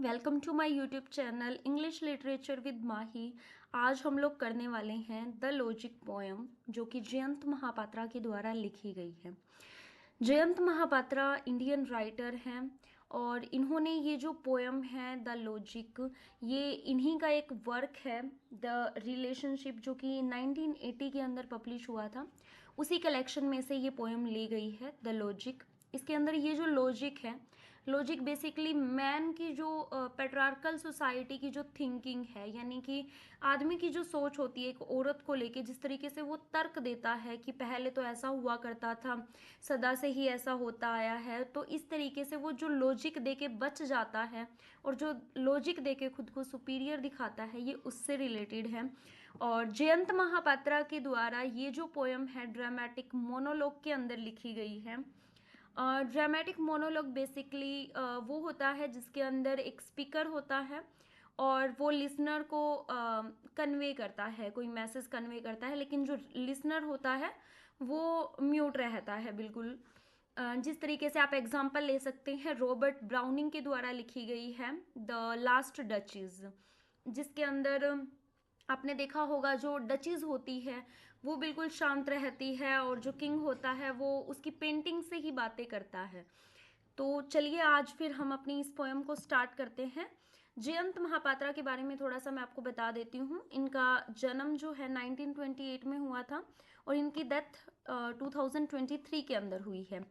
Welcome to my YouTube channel English literature with Mahi. आज हम लोग करने वाले हैं द लॉजिक पोएम, जो कि जयंत महापात्रा के द्वारा लिखी गई है। जयंत महापात्रा इंडियन राइटर हैं और इन्होंने ये जो पोएम है द लॉजिक, ये इन्हीं का एक वर्क है द रिलेशनशिप, जो कि 1980 के अंदर पब्लिश हुआ था। उसी कलेक्शन में से ये पोएम ली गई है द लॉजिक। इसके अंदर ये जो लॉजिक है, लॉजिक बेसिकली मैन की जो पेट्रार्कल सोसाइटी की जो थिंकिंग है, यानी कि आदमी की जो सोच होती है एक औरत को लेके, जिस तरीके से वो तर्क देता है कि पहले तो ऐसा हुआ करता था, सदा से ही ऐसा होता आया है, तो इस तरीके से वो जो लॉजिक दे के बच जाता है और जो लॉजिक दे के खुद को सुपीरियर दिखाता है, ये उससे रिलेटेड है। और जयंत महापात्रा के द्वारा ये जो पोएम है ड्रामेटिक मोनोलॉग के अंदर लिखी गई है। ड्रामेटिक मोनोलॉग बेसिकली वो होता है जिसके अंदर एक स्पीकर होता है और वो लिसनर को कन्वे करता है, कोई मैसेज कन्वे करता है, लेकिन जो लिसनर होता है वो म्यूट रहता है बिल्कुल। जिस तरीके से आप एग्जांपल ले सकते हैं, रॉबर्ट ब्राउनिंग के द्वारा लिखी गई है द लास्ट डचेस, जिसके अंदर आपने देखा होगा जो डचीज होती है वो बिल्कुल शांत रहती है और जो किंग होता है वो उसकी पेंटिंग से ही बातें करता है। तो चलिए आज फिर हम अपनी इस पोएम को स्टार्ट करते हैं। जयंत महापात्रा के बारे में थोड़ा सा मैं आपको बता देती हूँ। इनका जन्म जो है 1928 में हुआ था और इनकी डेथ 2023 के अंदर हुई है।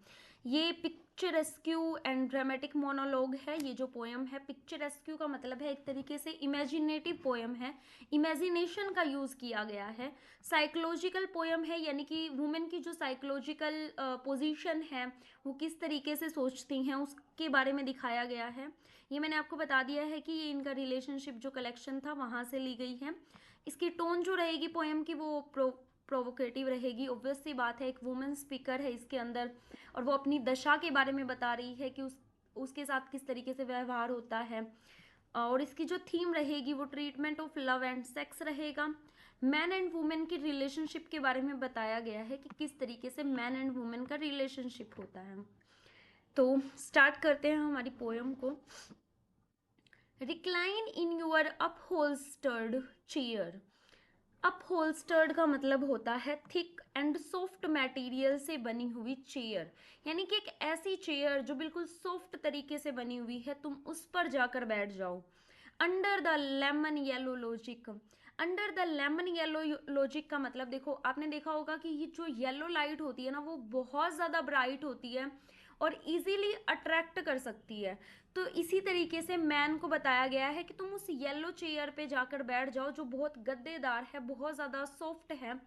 ये पिक्चरेस्क्यू एंड ड्रामेटिक मोनोलॉग है। ये जो पोएम है, पिक्चरेस्क्यू का मतलब है एक तरीके से इमेजिनेटिव पोएम है, इमेजिनेशन का यूज किया गया है। साइकोलॉजिकल पोएम है, यानी कि वुमेन की जो साइकोलॉजिकल पोजीशन है, वो किस तरीके से सोचती हैं उसके बारे में दिखाया गया है। ये मैंने आपको बता दिया है कि ये इनका रिलेशनशिप जो कलेक्शन था वहाँ से ली गई है। इसकी टोन जो रहेगी पोएम की वो प्रोवोकेटिव रहेगी। ऑब्वियस सी बात है, एक वुमेन स्पीकर है इसके अंदर और वो अपनी दशा के बारे में बता रही है कि उसके साथ किस तरीके से व्यवहार होता है। और इसकी जो थीम रहेगी वो treatment of love and sex रहेगा। मैन एंड वुमेन की रिलेशनशिप के बारे में बताया गया है कि किस तरीके से मैन एंड वुमेन का रिलेशनशिप होता है। तो स्टार्ट करते हैं हमारी पोएम को। Recline in your upholstered chair. Upholstered का मतलब होता है थिक एंड सॉफ्ट मटेरियल से बनी हुई चेयर, यानी कि एक ऐसी चेयर जो बिल्कुल सॉफ्ट तरीके से बनी हुई है, तुम उस पर जाकर बैठ जाओ। Under the lemon yellow logic. Under the lemon yellow logic का मतलब, देखो आपने देखा होगा कि ये जो येलो लाइट होती है ना, वो बहुत ज़्यादा ब्राइट होती है और इजीली अट्रैक्ट कर सकती है। तो इसी तरीके से मैन को बताया गया है कि तुम उस येलो चेयर पे जाकर बैठ जाओ जो बहुत गद्देदार है, बहुत ज़्यादा सॉफ्ट है।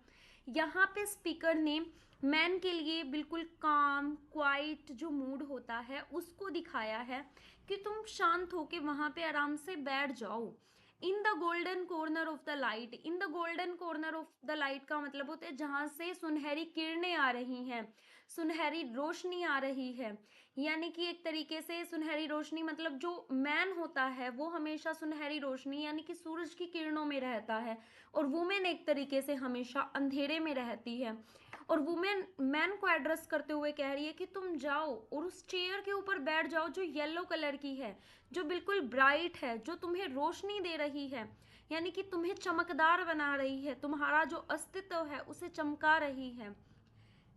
यहाँ पे स्पीकर ने मैन के लिए बिल्कुल काम क्वाइट जो मूड होता है उसको दिखाया है कि तुम शांत होके वहाँ पे आराम से बैठ जाओ। In the golden corner of the light. In the golden corner of the light का मतलब होता है जहाँ से सुनहरी किरणें आ रही हैं, सुनहरी रोशनी आ रही है। यानी कि एक तरीके से सुनहरी रोशनी मतलब जो मैन होता है वो हमेशा सुनहरी रोशनी यानी कि सूरज की किरणों में रहता है और वुमेन एक तरीके से हमेशा अंधेरे में रहती है। और वुमेन मैन को एड्रेस करते हुए कह रही है कि तुम जाओ और उस चेयर के ऊपर बैठ जाओ जो येलो कलर की है, जो बिल्कुल ब्राइट है, जो तुम्हें रोशनी दे रही है, यानी कि तुम्हें चमकदार बना रही है, तुम्हारा जो अस्तित्व है उसे चमका रही है।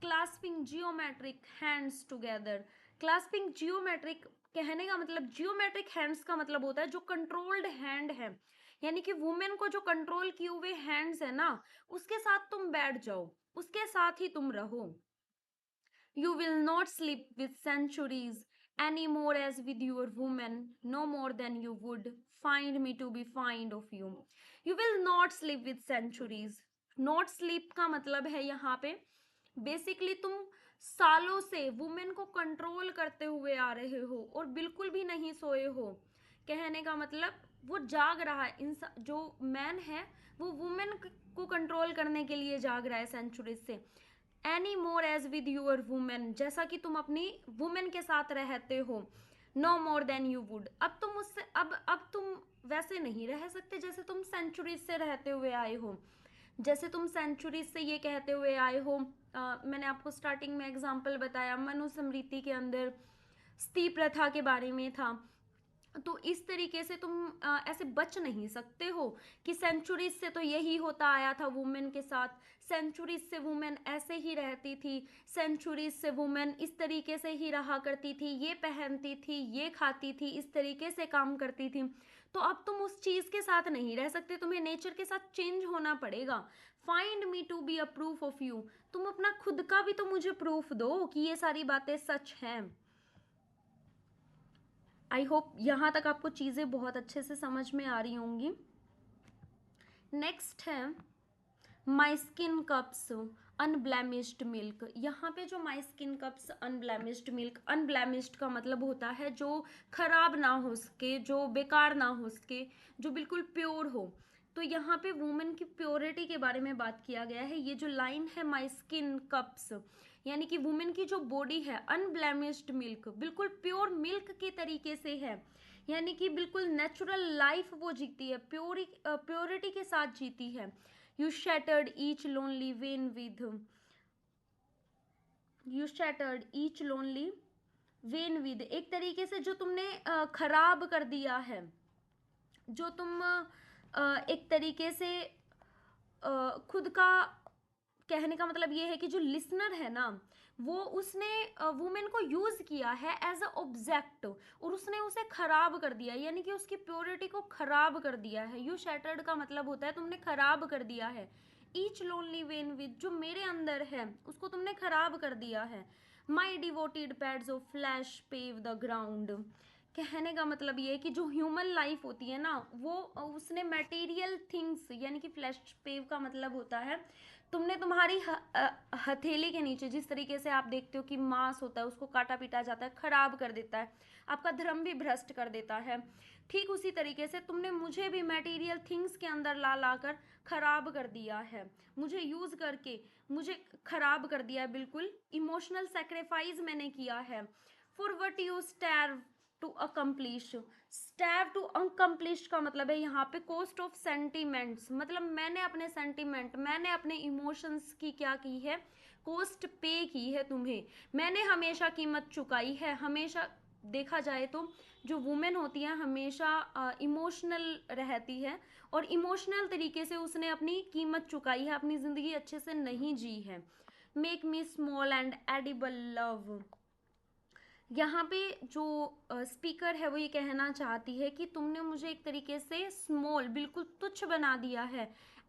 Clasping geometric hands together. Clasping geometric कहने का मतलब, जियोमेट्रिक हैंड्स का मतलब होता है जो कंट्रोल्ड हैंड है, यानी कि वुमेन को जो कंट्रोल किए हुए हैंड्स है ना, उसके साथ तुम बैठ जाओ, उसके साथ ही तुम रहो। You will not sleep with centuries any more as with your woman, no more than you would find me to be fond of you. You will not sleep with centuries. Not sleep का मतलब है यहाँ पे basically तुम सालों से women को control करते हुए आ रहे हो और बिल्कुल भी नहीं सोए हो। कहने का मतलब वो जाग रहा है, इंसान जो मैन है वो वुमेन को कंट्रोल करने के लिए जाग रहा है सेंचुरीज से। Any more as with your women, जैसा कि तुम अपनी वुमेन के साथ रहते हो। No more than you would, अब तुम उससे अब तुम वैसे नहीं रह सकते जैसे तुम सेंचुरीज से रहते हुए आए हो। जैसे तुम सेंचुरीज से ये कहते हुए आए हो, मैंने आपको स्टार्टिंग में एग्जाम्पल बताया, मनुस्मृति के अंदर सती प्रथा के बारे में था। तो इस तरीके से तुम ऐसे बच नहीं सकते हो कि सेंचुरीज से तो यही होता आया था वुमेन के साथ, सेंचुरीज से वुमेन ऐसे ही रहती थी, सेंचुरीज से वुमेन इस तरीके से ही रहा करती थी, ये पहनती थी, ये खाती थी, इस तरीके से काम करती थी। तो अब तुम उस चीज़ के साथ नहीं रह सकते, तुम्हें नेचर के साथ चेंज होना पड़ेगा। Find me to be a proof of you, तुम अपना खुद का भी तो मुझे प्रूफ दो कि ये सारी बातें सच हैं। आई होप यहाँ तक आपको चीज़ें बहुत अच्छे से समझ में आ रही होंगी। नेक्स्ट है my skin cups unblemished milk. यहाँ पे जो my skin cups unblemished milk, unblemished का मतलब होता है जो खराब ना हो सके, जो बेकार ना हो सके, जो बिल्कुल प्योर हो। तो यहाँ पे वुमेन की प्योरिटी के बारे में बात किया गया है। ये जो लाइन है माई स्किन कप्स, यानी कि वुमेन की जो बॉडी है अनब्लेमिश्ड मिल्क, बिल्कुल प्योर मिल्क के तरीके से है, यानी कि बिल्कुल नेचुरल लाइफ वो जीती है, प्योरिटी के साथ जीती है। You shattered each lonely when with, you shattered each lonely when with, एक तरीके से जो तुमने खराब कर दिया है, जो तुम एक तरीके से खुद का कहने का मतलब ये है कि जो लिसनर है ना, वो उसने वुमेन को यूज किया है एज अ ऑब्जेक्ट और उसने उसे खराब कर दिया, यानी कि उसकी प्योरिटी को खराब कर दिया है। यू शैटर्ड का मतलब होता है तुमने खराब कर दिया है। ईच लोनली वेन विद, जो मेरे अंदर है उसको तुमने खराब कर दिया है। My devoted pads of flesh pave the ground, कहने का मतलब ये है कि जो ह्यूमन लाइफ होती है ना, वो उसने मटेरियल थिंग्स, यानी कि फ्लैश पेव का मतलब होता है तुमने तुम्हारी हथेली के नीचे, जिस तरीके से आप देखते हो कि मांस होता है उसको काटा पीटा जाता है, खराब कर देता है, आपका धर्म भी भ्रष्ट कर देता है, ठीक उसी तरीके से तुमने मुझे भी मटेरियल थिंग्स के अंदर ला ला कर खराब कर दिया है, मुझे यूज करके मुझे खराब कर दिया है, बिल्कुल इमोशनल सेक्रीफाइस मैंने किया है। For what you strive to accomplish, strive to accomplish का मतलब है यहाँ पे कॉस्ट ऑफ सेंटिमेंट्स, मतलब मैंने अपने सेंटिमेंट, मैंने अपने इमोशंस की क्या की है, कॉस्ट पे की है तुम्हें, मैंने हमेशा कीमत चुकाई है। हमेशा देखा जाए तो जो वुमेन होती है हमेशा इमोशनल रहती है और इमोशनल तरीके से उसने अपनी कीमत चुकाई है, अपनी ज़िंदगी अच्छे से नहीं जी है। Make me small and edible love, यहाँ पे जो स्पीकर है वो ये कहना चाहती है कि तुमने मुझे एक तरीके से स्मॉल, बिल्कुल तुच्छ बना दिया है,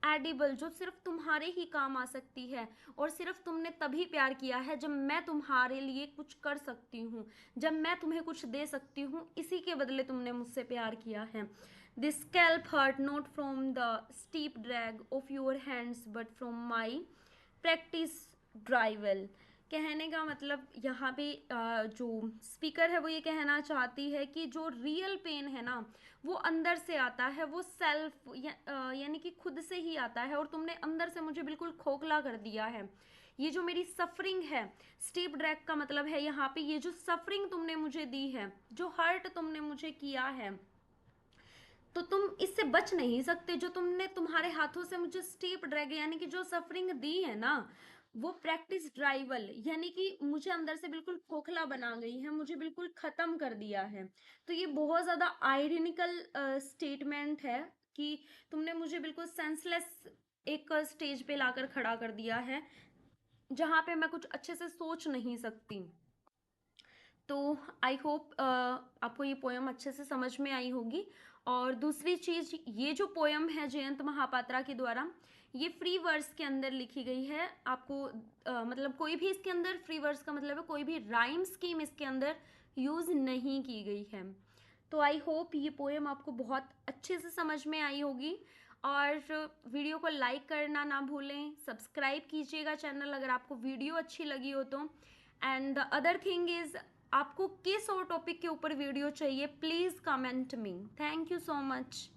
एडिबल, जो सिर्फ तुम्हारे ही काम आ सकती है और सिर्फ तुमने तभी प्यार किया है जब मैं तुम्हारे लिए कुछ कर सकती हूँ, जब मैं तुम्हें कुछ दे सकती हूँ, इसी के बदले तुमने मुझसे प्यार किया है। This scalp hurt not from the steep drag of your hands but from my practice drivel, कहने का मतलब यहाँ पे जो स्पीकर है वो ये कहना चाहती है कि जो रियल पेन है ना वो अंदर से आता है, वो सेल्फ यानी कि खुद से ही आता है और तुमने अंदर से मुझे बिल्कुल खोखला कर दिया है। ये जो मेरी सफरिंग है, स्टीप ड्रैग का मतलब है यहाँ पे ये जो सफरिंग तुमने मुझे दी है, जो हर्ट तुमने मुझे किया है, तो तुम इससे बच नहीं सकते। जो तुमने तुम्हारे हाथों से मुझे स्टीप ड्रैग यानी कि जो सफरिंग दी है ना, वो प्रैक्टिस ड्राइवल यानी कि मुझे अंदर से बिल्कुल खोखला बना गई है, मुझे बिल्कुल खत्म कर दिया है। तो ये बहुत ज्यादा आयरनिकल स्टेटमेंट है कि तुमने मुझे बिल्कुल सेंसलेस एक स्टेज पे लाकर खड़ा कर दिया है जहां पे मैं कुछ अच्छे से सोच नहीं सकती। तो आई होप आपको ये पोयम अच्छे से समझ में आई होगी। और दूसरी चीज़, ये जो पोयम है जयंत महापात्रा के द्वारा, ये फ्री वर्स के अंदर लिखी गई है। आपको मतलब कोई भी इसके अंदर, फ्री वर्स का मतलब है कोई भी राइम स्कीम इसके अंदर यूज़ नहीं की गई है। तो आई होप ये पोएम आपको बहुत अच्छे से समझ में आई होगी। और वीडियो को लाइक करना ना भूलें, सब्सक्राइब कीजिएगा चैनल अगर आपको वीडियो अच्छी लगी हो तो। And the other thing is, आपको किस और टॉपिक के ऊपर वीडियो चाहिए, please comment me. Thank you so much.